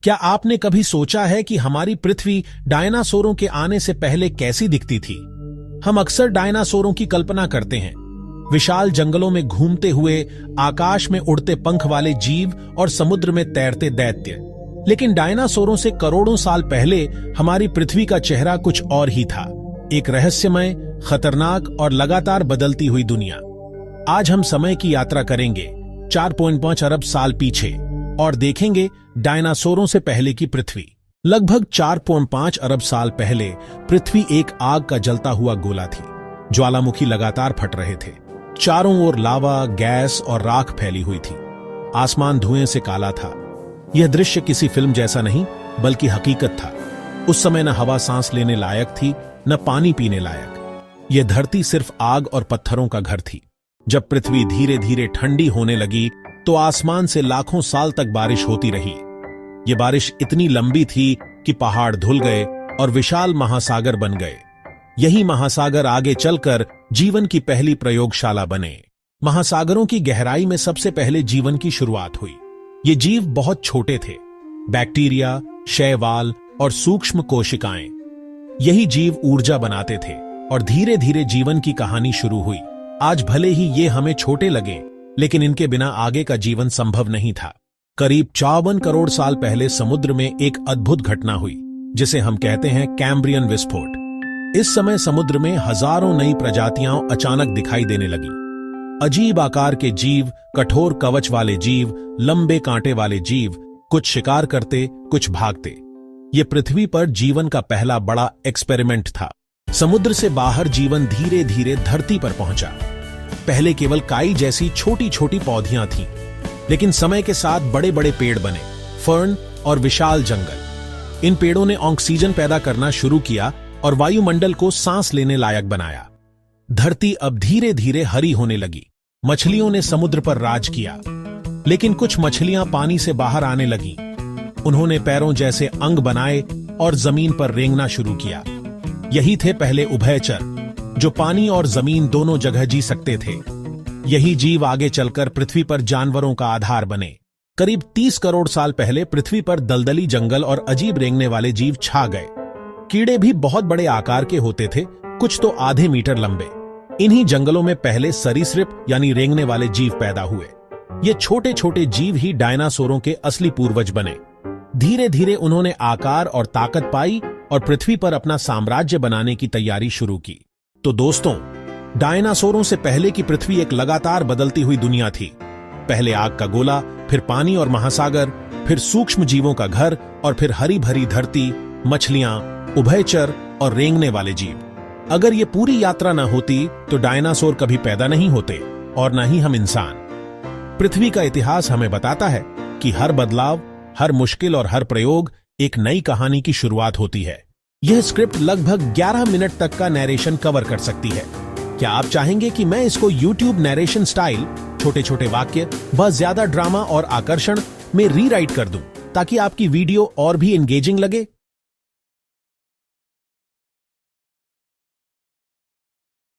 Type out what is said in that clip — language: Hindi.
क्या आपने कभी सोचा है कि हमारी पृथ्वी डायनासोरों के आने से पहले कैसी दिखती थी? हम अक्सर डायनासोरों की कल्पना करते हैं, विशाल जंगलों में घूमते हुए, आकाश में उड़ते पंख वाले जीव और समुद्र में तैरते दैत्य। लेकिन डायनासोरों से करोड़ों साल पहले हमारी पृथ्वी का चेहरा कुछ और ही था, एक रहस्यमय, खतरनाक और लगातार बदलती हुई दुनिया। आज हम समय की यात्रा करेंगे 4.5 अरब साल पीछे और देखेंगे डायनासोरों से पहले की पृथ्वी। लगभग 4.5 अरब साल पहले पृथ्वी एक आग का जलता हुआ गोला थी। ज्वालामुखी लगातार फट रहे थे, चारों ओर लावा, गैस और राख फैली हुई थी। आसमान धुएं से काला था। यह दृश्य किसी फिल्म जैसा नहीं, बल्कि हकीकत था। उस समय न हवा सांस लेने लायक थी, न पानी पीने लायक। यह धरती सिर्फ आग और पत्थरों का घर थी। जब पृथ्वी धीरे धीरे ठंडी होने लगी तो आसमान से लाखों साल तक बारिश होती रही। ये बारिश इतनी लंबी थी कि पहाड़ धुल गए और विशाल महासागर बन गए। यही महासागर आगे चलकर जीवन की पहली प्रयोगशाला बने। महासागरों की गहराई में सबसे पहले जीवन की शुरुआत हुई। ये जीव बहुत छोटे थे, बैक्टीरिया, शैवाल और सूक्ष्म कोशिकाएं। यही जीव ऊर्जा बनाते थे और धीरे धीरे जीवन की कहानी शुरू हुई। आज भले ही ये हमें छोटे लगे, लेकिन इनके बिना आगे का जीवन संभव नहीं था। करीब 54 करोड़ साल पहले समुद्र में एक अद्भुत घटना हुई, जिसे हम कहते हैं कैम्ब्रियन विस्फोट। इस समय समुद्र में हजारों नई प्रजातियां अचानक दिखाई देने लगी। अजीब आकार के जीव, कठोर कवच वाले जीव, लंबे कांटे वाले जीव, कुछ शिकार करते, कुछ भागते। ये पृथ्वी पर जीवन का पहला बड़ा एक्सपेरिमेंट था। समुद्र से बाहर जीवन धीरे धीरे धरती पर पहुंचा। पहले केवल काई जैसी छोटी छोटी पौधियां थीं, लेकिन समय के साथ बड़े बड़े पेड़ बने, फर्न और विशाल जंगल। इन पेड़ों ने ऑक्सीजन पैदा करना शुरू किया और वायुमंडल को सांस लेने लायक बनाया। धरती अब धीरे धीरे हरी होने लगी। मछलियों ने समुद्र पर राज किया, लेकिन कुछ मछलियां पानी से बाहर आने लगीं। उन्होंने पैरों जैसे अंग बनाए और जमीन पर रेंगना शुरू किया। यही थे पहले उभयचर, जो पानी और जमीन दोनों जगह जी सकते थे। यही जीव आगे चलकर पृथ्वी पर जानवरों का आधार बने। करीब 30 करोड़ साल पहले पृथ्वी पर दलदली जंगल और अजीब रेंगने वाले जीव छा गए। कीड़े भी बहुत बड़े आकार के होते थे, कुछ तो आधे मीटर लंबे। इन्हीं जंगलों में पहले सरीसृप यानी रेंगने वाले जीव पैदा हुए। ये छोटे छोटे जीव ही डायनासोरों के असली पूर्वज बने। धीरे धीरे उन्होंने आकार और ताकत पाई और पृथ्वी पर अपना साम्राज्य बनाने की तैयारी शुरू की। तो दोस्तों, डायनासोरों से पहले की पृथ्वी एक लगातार बदलती हुई दुनिया थी। पहले आग का गोला, फिर पानी और महासागर, फिर सूक्ष्म जीवों का घर और फिर हरी भरी धरती, मछलियां, उभयचर और रेंगने वाले जीव। अगर ये पूरी यात्रा न होती तो डायनासोर कभी पैदा नहीं होते और न ही हम इंसान। पृथ्वी का इतिहास हमें बताता है कि हर बदलाव, हर मुश्किल और हर प्रयोग एक नई कहानी की शुरुआत होती है। यह स्क्रिप्ट लगभग 11 मिनट तक का नैरेशन कवर कर सकती है। क्या आप चाहेंगे कि मैं इसको YouTube नैरेशन स्टाइल, छोटे छोटे वाक्य, बस ज्यादा ड्रामा और आकर्षण में रीराइट कर दूं, ताकि आपकी वीडियो और भी एंगेजिंग लगे?